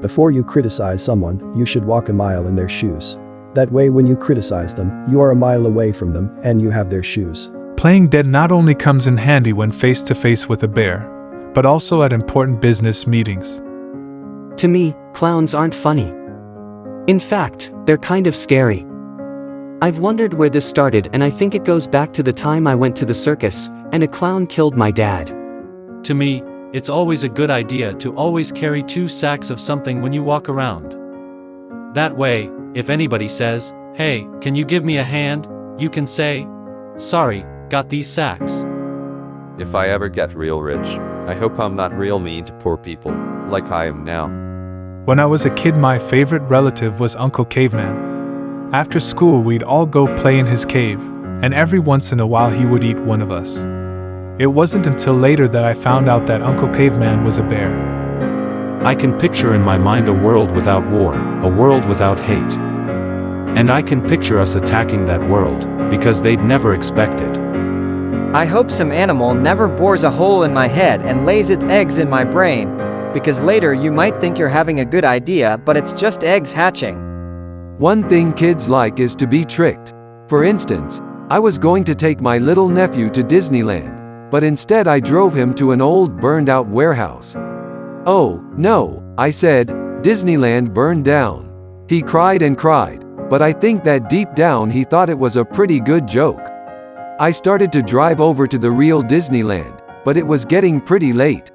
Before you criticize someone, you should walk a mile in their shoes. That way when you criticize them, you are a mile away from them and you have their shoes. Playing dead not only comes in handy when face to face with a bear, but also at important business meetings. To me, clowns aren't funny. In fact, they're kind of scary. I've wondered where this started, and I think it goes back to the time I went to the circus, and a clown killed my dad. To me, it's always a good idea to always carry 2 sacks of something when you walk around. That way, if anybody says, "Hey, can you give me a hand?" you can say, "Sorry, got these sacks." If I ever get real rich, I hope I'm not real mean to poor people, like I am now. When I was a kid, my favorite relative was Uncle Caveman. After school, we'd all go play in his cave, and every once in a while he would eat one of us. It wasn't until later that I found out that Uncle Caveman was a bear. I can picture in my mind a world without war, a world without hate. And I can picture us attacking that world, because they'd never expect it. I hope some animal never bores a hole in my head and lays its eggs in my brain, because later you might think you're having a good idea, but it's just eggs hatching. One thing kids like is to be tricked. For instance, I was going to take my little nephew to Disneyland, but instead I drove him to an old burned-out warehouse. "Oh, no," I said, "Disneyland burned down." He cried and cried, but I think that deep down he thought it was a pretty good joke. I started to drive over to the real Disneyland, but it was getting pretty late.